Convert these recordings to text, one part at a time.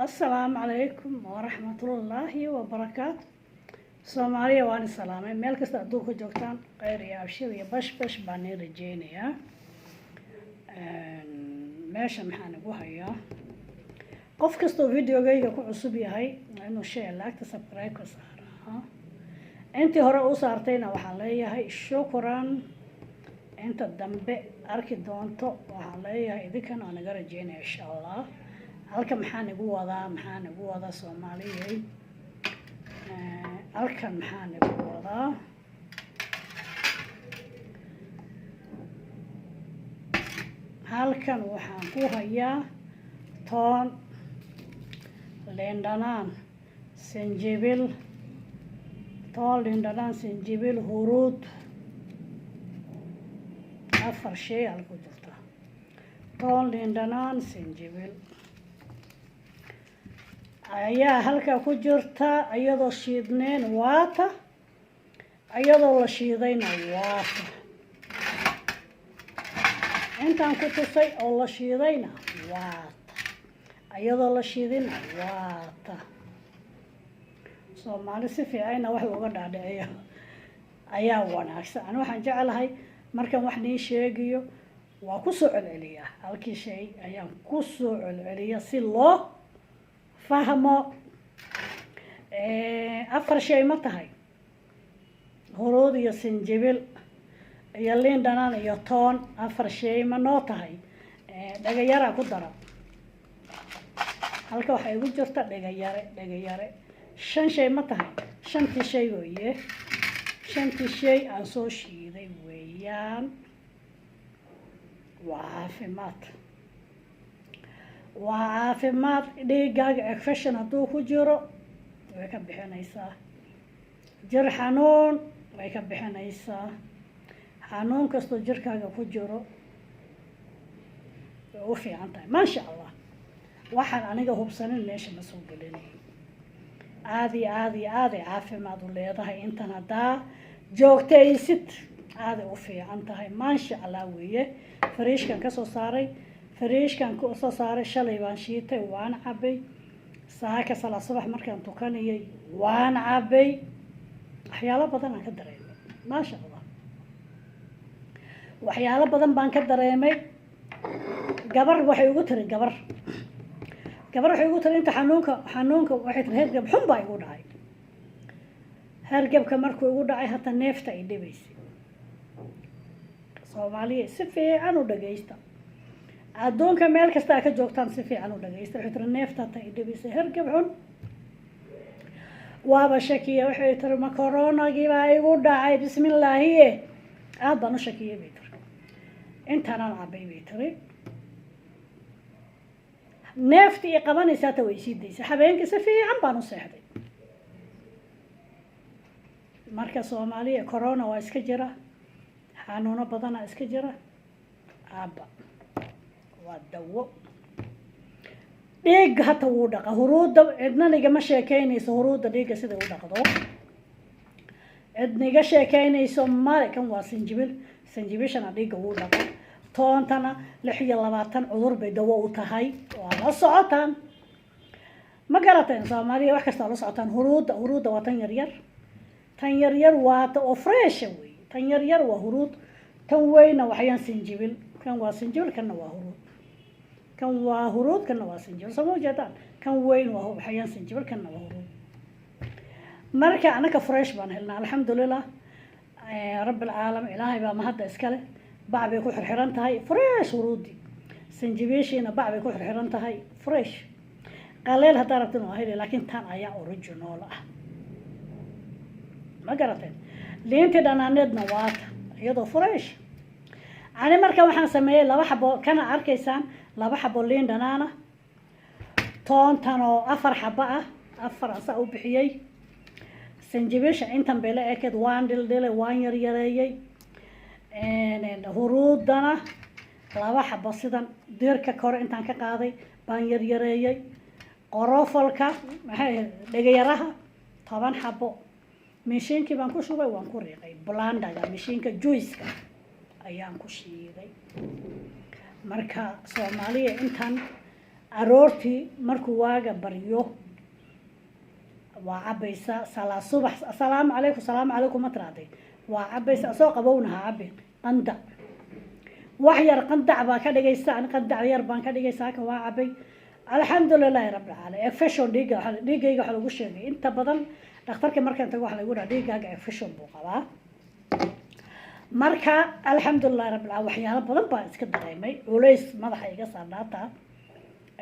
السلام عليكم ورحمة الله وبركاته. Soomaaliya waan salaamay meel kasta adduunka joogtaan khayr iyo abshir iyo bash baan rajeynayaa. Meesha maxaan ugu hayaa qof kasta videogayga ku cusub yahay inuu share like subscribe ka saaro. Intii hore u saartayna waxaan leeyahay shukran. Inta dambe arki doonto waxaan leeyahay idinkana aan naga rajeynaya insha Allah. Halka maxaan ugu wadaa Soomaaliyeed. Halkan maxaan ugu wadaa halkan waxaan ku hayaa toon, liin dhanaan, sinjibil, huruud, afar shay halku jirta. Toon, liin dhanaan, sinjibil ayaa halka ku jirta iyadoo shiidneen waata, iyadoo la shiidayna waata. Intaan ku tusay oo la shiidayna waata, iyadoo la shiidayna waata. Soomaali si fiican wax uga dhaadhiciyo ayaa wanaagsan. Aan waxaan jecelahay markaan wax nii sheegiyo waa ku soo celceliyaa. Halkii shay ayaan ku soo celceliyaa si loo fahmo. Afar shay ma tahay huruud iyo sinjibil iyo liin dhanaan iyo toon. Afar shay ma noo tahay dhagayara ku dara. Halka waxay ugu jirta dhagayare. Shan shay ma tahay shantii shay weeye. Shantii shay aan soo shiiday weeyaan. waa caafimaad dhiigaaga infection hadduu ku jiro way ka bixinaysaa. Jir xanuun way ka bixinaysaa. xanuun kastoo jirkaaga ku jiro way u fiican tahay maasha Allah. waxaan aniga hubsanin meesha ma soo gelinay. aad ay caafimaad u leedahay. intan haddaa joogtaysid aad ay u fiican tahay maasha Allah weeye. fariishkan ka soo saaray shalay baan shiitay waan cabay. saaka sala subax markaan tukanayay waan cabay. waxyaalo badan aan ka dareemay maasha Allah. waxyaalo badan baan ka dareemay. gabar waxay ugu tiri inta xanuunka waxay tiri hergab xun baa igu dhacay. hergabka markuu igu dhacay hata neefta ay dhibaysay. Soomaaliya si fiican u dhageysta. adduunka meel kasta ka joogtaan si fiican u dhageysta. waxay tiri neefta hata ay dhibaysay hergab xun. waaba shakiya waxay tiri ma koronagii baa igu dhacay bismillaahi. aad baan u shakiyay bay tiri. intaanaan cabay bay tiri. neeftii qabanaysa hata way sii daysay. habeenkii si fiican baan u seexday. marka Soomaaliya corona waa iska jira. xanuuno badan iska jira. aaba waa dawo. dhiig hata wuu dhaqa. huruudda cidna nigama sheekeynayso huruudda dhiigga sida u dhaqdo. cidniga sheekeynayso male. kan waa sinjibishana dhiigga wuu dhaqa. toontana 26 cudur bay dawo u tahay. waa la socotaan ma garateen Soomaaliya wax kasta la socotaan. huruudda waa tan yaryar waa ta oo fresh wey. tan yaryar waa huruud. tan weyna waxayaan sinjibil. kan waa sinjibil kana waa huruud. kan waa huruud kana waa sinjibil. soo jeedaan kan weyn waa waxayaan sinjibil kana waa huruud. marka anaka fresh baan helnaa alxamdulillah. rabbil caalamiin ilaahay baa mahadda iska leh. bac bay ku xirxiran tahay fresh huruudi. sinjibishiina bac bay ku xirxiran tahay fresh. qaleel haddaa rabtin waa heli laakiin tan ayaa original ah. ma garateen liintii dhanaaneedna waata iyadoo fresh. ani marka waxaan sameeyay 2 xabo kana arkaysaan 2 xabo liin dhanaana. toontan oo 4 xabo ah 4 asa u bixiyay. sinjibisha intan bay la ekeed waan dhildhilay waan yaryareeyay. huruudana 2 xabo sidan dirka kore intaan ka qaaday baan yaryareeyay. qorofalka maxay dhagayaraha 10 xabo mishiinkii baan ku shubay waan ku riiqay. blandaga mishiinka juice-ka ayaan ku shiiday. marka Soomaaliya intan aroortii markuu waaga baryo waa cabaysaa salaa subax assalaamu calaykum ma tiraahday waa cabaysaa soo qabownaha cabi qandac wax yar qandac baa ka dhigaysaa ani qandac yar baan ka dhigaysaa ka waa cabay alxamdulilaahi rabbil caalamiin efesho dhiigayga waxa lagu sheegay inta badan dhakhtarka markaan tago waxa lagu dhaha dhiigaaga efesho buu qabaa marka alxamdulilaahi rabbil caalamiin waxyaalo badan baan iska dareemay culays madaxa iga saarnaata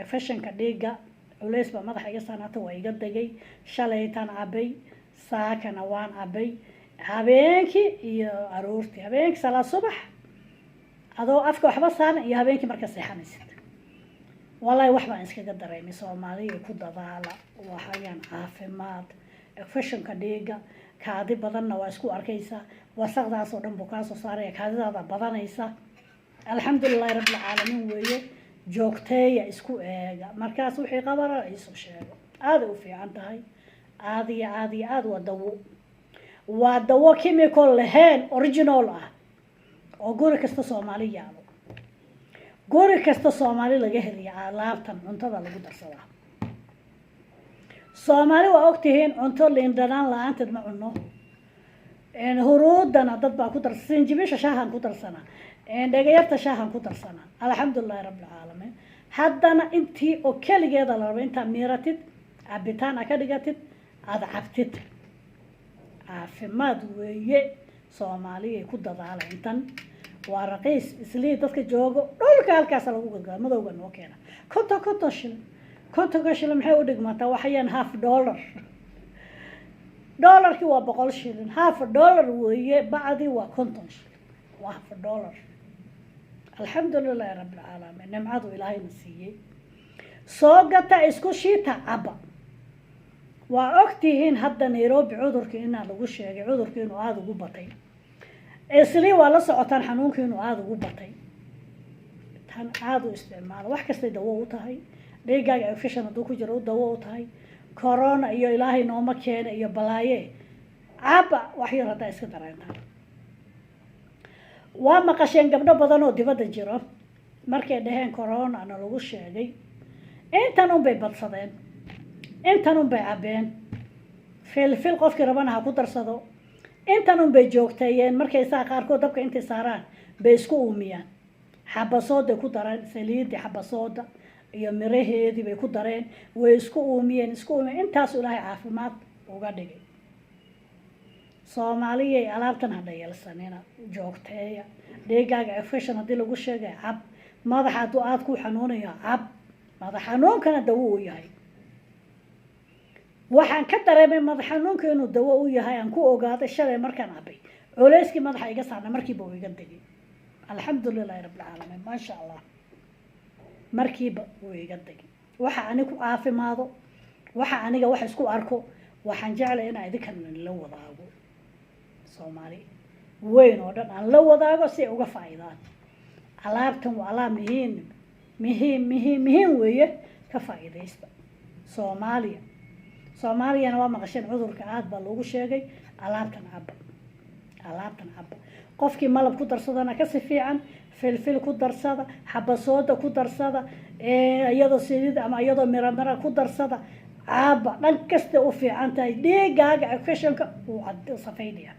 efeshanka dhiiga culays baa madaxa iga saarnaata waa iga degay shalaytaan cabay saakana waan cabay habeenkii iyo aroortii habeenkii salaa subax adoo afka waxba saaran iyo habeenkii marka seexanaysid wallahi wax baan iskaga dareemay Soomaaliya ku dadaala waxayaan caafimaad efeshanka dhiiga kaadi badanna waa isku arkaysaa wasaqdaas oo dhan buu ka soo saaraya kaadidaada badanaysa alxamdulilaahi rabbil caalamiin weeye joogteeya isku eega markaas wixii qabara ay soo sheego aad u fiican tahay aad waa dawo chemical lahayn original ah oo guri kasta Soomaali yaalo guri kasta Soomaali laga heliyo alaabtan cuntada lagu darsadaa Soomaali waa ogtihiin cunto liindhanaan la'aanteed ma cunno huruudana dad baa ku darsan sinjibisha shaahan ku darsana dhagayarta shaahan ku darsana alxamdulilaahi rabbil caalamiin haddana intii oo keligeeda la rabo intaa miiratid cabitaan ka dhigatid aad cabtid caafimaad weeye Soomaaliya ku dadaala intan waa raqiis islii dadka joogo dhulka halkaas lagu gadaa madowga noo keena konton shilin maxay u dhigmataa waxayaan $50 dollarki waa 100 shilin $50 weeye bacdi waa 50 shilin waa $50 alxamdulilaahi rabbil caalamiin nimcadu ilaahay nasiiyay soo gata isku shiita caba waa ogtihiin hadda Nairobi cudurkii inaa lagu sheegay cudurkii inuu aad ugu batay isli waa la socotaan xanuunkii inuu aad ugu batay tan aad u isticmaal wax kasta dawo u tahay dhiigaaga efeshan haduu ku jiro dawo u tahay corona iyo ilaahay nooma keena iyo balaaye caba wax yar hada iska dareentaa waa maqasheen gabdho badan oo dibadda jiro markay dhaheen corona ana lagu sheegay intan bay badsadeen intan bay cabeen fil qofkii rabana ha ku darsado intan bay joogtayeen markay saa qaarkood dabka intay saaraan bay isku uumiyaan xabasooda ku dareen saliid xabasooda iyo miraheedii bay ku dareen way isku uumiyeen intaas ilaahay caafimaad uga dhigay Soomaaliya alaabtan hadda yeelsanina joogteeya dhiigaaga efeshan hadii lagu sheegay cab madaxa aad ku xanuunayo cab madax xanuunkana dawo u yahay waxaan ka dareemay madax xanuunka inuu dawo u yahay aan ku ogaaday shalay markaan cabay culayskii madaxa iga saarna markiiba uu iga degay alxamdulilaahi rabbil caalamiin ma sha Allah markiiba uu iga degay waxa anigu caafimaado waxa aniga wax isku arko waxaan jeclahay inaan idinkan la wadaago Soomaali weyn oo dhan aan la wadaago si ay uga faa'iidaan alaabtan waa alaab muhiim weeye ka faa'iideysta Soomaaliyana waa maqasheen cudurka aad baa loogu sheegay alaabtan caba qofkii malab ku darsadana ka si fiican filfil ku darsada xabasooda ku darsada iyadoo saliid ama iyadoo mira ku darsada caba dhan kasta u fiican tahay dhiigaaga efeshanka uu safeynaya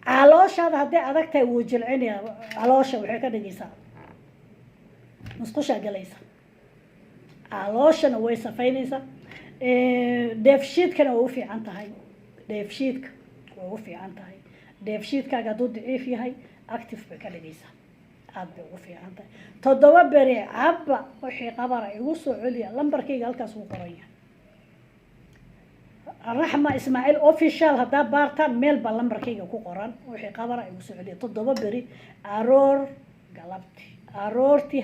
calooshaada haddii adag tahay wuu jilcinaya caloosha waxay ka dhigaysaa musqusha galaysa calooshana way safeynaysaa dheefshiidkana waa u fiican tahay dheefshiidkaaga hadduu daciif yahay active bay ka dhigaysaa aad bay ugu fiican tahay 7 beri caba wixii qabara igu soo celiya lambarkayga halkaas uu qoran yahay الرحمة إسماعيل official هذا بارتان ميل بالنمبر كيجا كوقران وحي قبرة يوسعلي تضرب بري أرور قلبتي أرورتي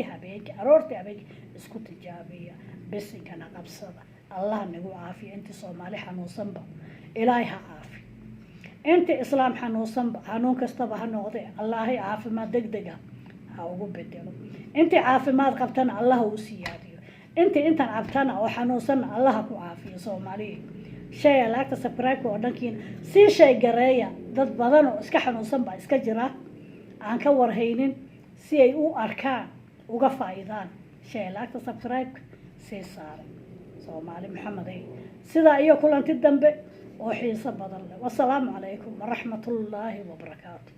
هبينك اسكت الجابية بس إن كان قبصة الله نقول عافية أنت صومالي حنوصنبا إلهي عافية أنت إسلام حنوصنبا حنون كستبا حنوضي الله عافي ما دقدقة هاوقو بديلو أنت عافي ما قبتنا الله وسيادي انت عبتنا او حنوسنا الله كو عافيه Soomaaliya shay laagta sabray ko dhankiin si shay gareeya dad badan oo iska xanuunsan ba iska jira aan ka warhaynin si ay u arkaan uga faa'iidaan share laagta subscribe sii saara Soomaali Maxamed sidaa iyo kulanti dambe oo xiiso badan leh wassalaamu calaykum waraxmatullaahi wabarakaatuh